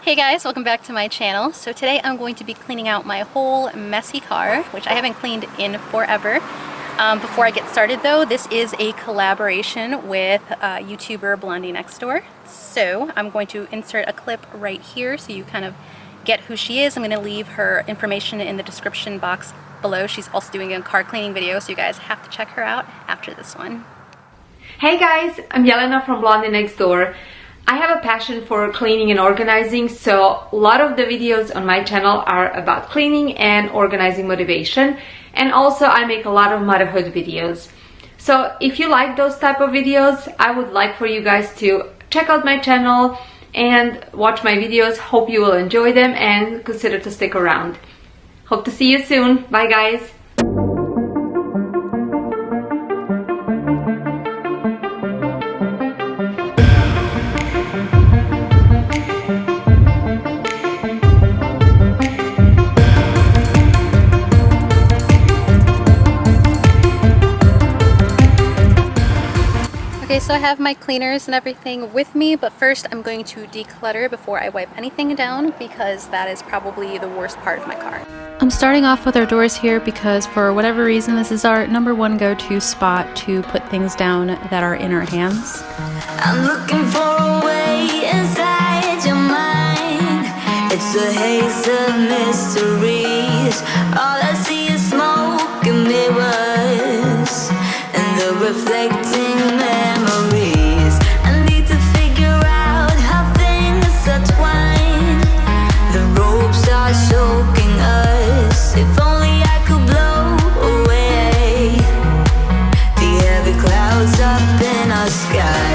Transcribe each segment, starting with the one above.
Hey guys, welcome back to my channel. So today I'm going to be cleaning out my whole messy car, which I haven't cleaned in forever. Before I get started though, this is a collaboration with YouTuber BlondieNextDoor. So I'm going to insert a clip right here so you kind of get who she is. I'm going to leave her information in the description box below. She's also doing a car cleaning video, so you guys have to check her out after this one. Hey guys, I'm Yelena from BlondieNextDoor. I have a passion for cleaning and organizing, so a lot of the videos on my channel are about cleaning and organizing motivation, and also I make a lot of motherhood videos. So if you like those type of videos, I would like for you guys to check out my channel and watch my videos. Hope you will enjoy them and consider to stick around. Hope to see you soon. Bye guys. Okay, so I have my cleaners and everything with me, but first I'm going to declutter before I wipe anything down because that is probably the worst part of my car. I'm starting off with our doors here because for whatever reason this is our #1 go-to spot to put things down that are in our hands. I'm looking for a way inside your mind. It's a haze of mysteries. All I see is smoke and mirrors and the reflecting memories. I need to figure out how things are twined. The ropes are choking us. If only I could blow away the heavy clouds up in our sky.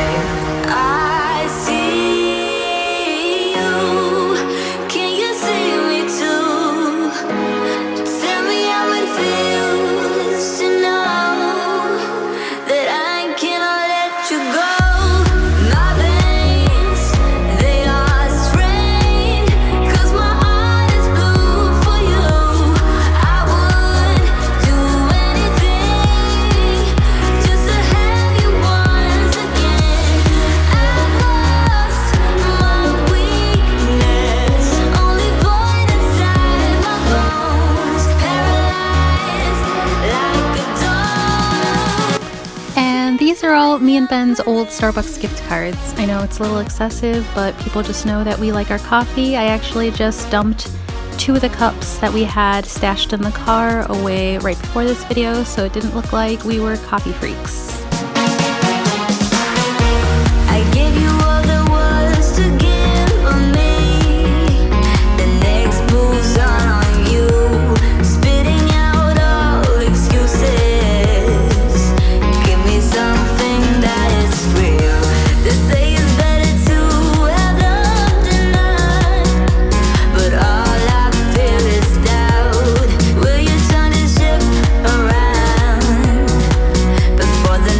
I see you. Can you see me too? Tell me how it feels to know that I cannot let you go. My veins, they are strained, 'cause my heart is blue for you. I would do anything just to have you once again. I've lost my weakness, only void inside my bones, paralyzed like a dog. And these are all me and Ben's old Starbucks gift cards. I know it's a little excessive, but people just know that we like our coffee. I actually just dumped 2 of the cups that we had stashed in the car away right before this video, so it didn't look like we were coffee freaks. I gave you all there was to give of me. The next move's on you, spitting out all excuses. Give me something that is real. They say it's better to have loved than none, but all I feel is doubt. Will you turn this ship around before the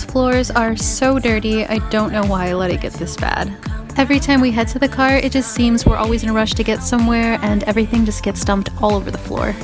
These floors are so dirty. I don't know why I let it get this bad. Every time we head to the car, it just seems we're always in a rush to get somewhere and everything just gets dumped all over the floor.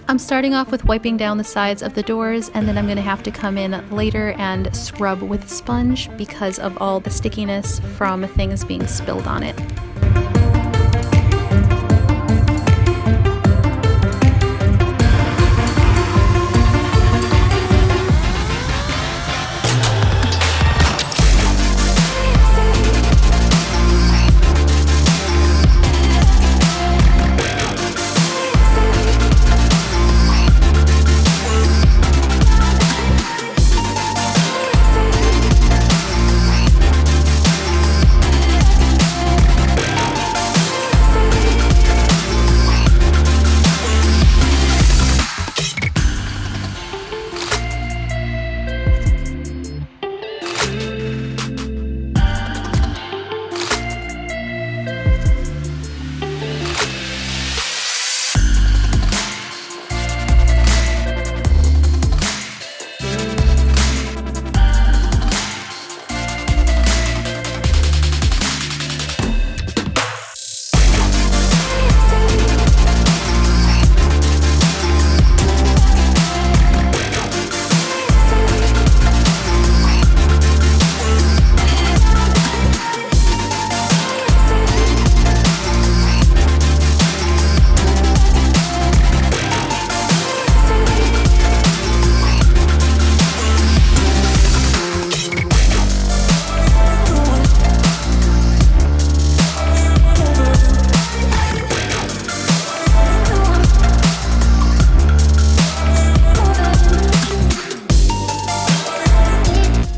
I'm starting off with wiping down the sides of the doors, and then I'm going to have to come in later and scrub with a sponge because of all the stickiness from things being spilled on it.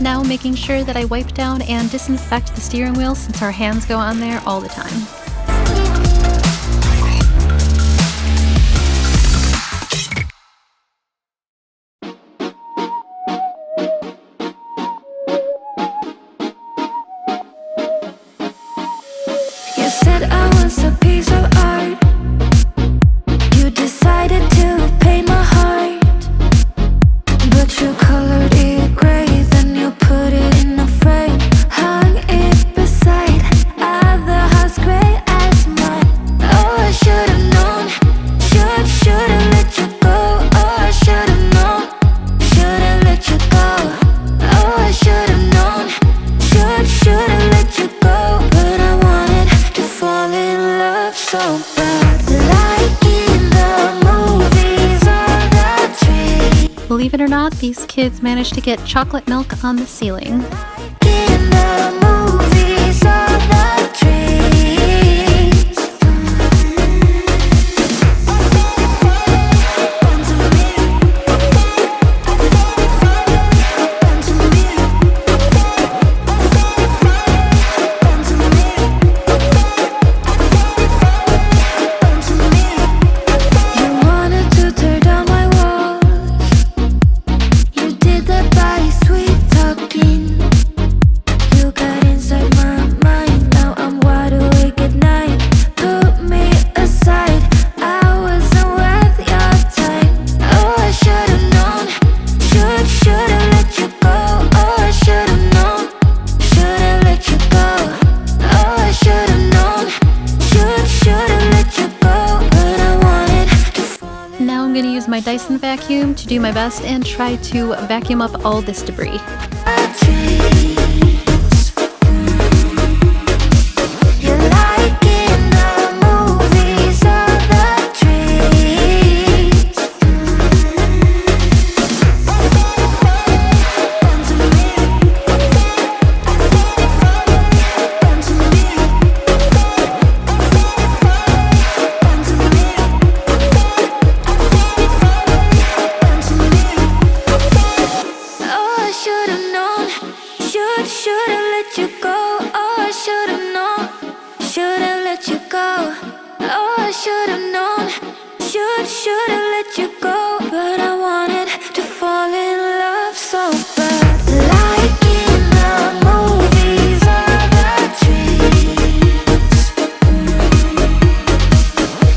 Now making sure that I wipe down and disinfect the steering wheel since our hands go on there all the time. You said I was a piece of art. so bad. Like in the movies or the trees. Believe it or not, these kids managed to get chocolate milk on the ceiling. In the movies or the trees. My Dyson vacuum to do my best and try to vacuum up all this debris. Should've let you go. Oh, I should've known. Should've let you go. Oh, I should've known. Should've let you go. But I wanted to fall in love so bad. Like in the movies or the trees.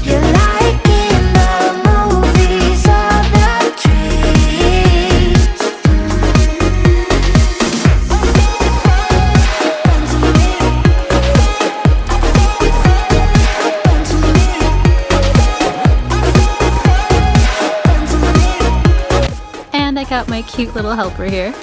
You're like in the movies or the trees. And I got my cute little helper here.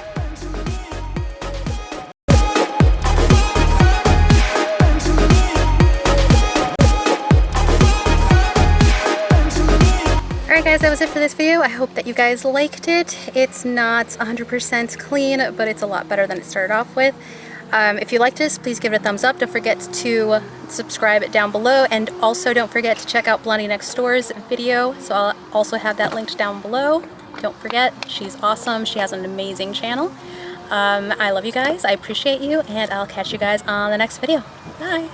Alright guys, that was it for this video. I hope that you guys liked it. It's not 100% clean, but it's a lot better than it started off with. If you liked this, please give it a thumbs up. Don't forget to subscribe down below, and also don't forget to check out BlondieNextDoor's video. So I'll also have that linked down below. Don't forget, she's awesome. She has an amazing channel. I love you guys. I appreciate you, and I'll catch you guys on the next video. Bye!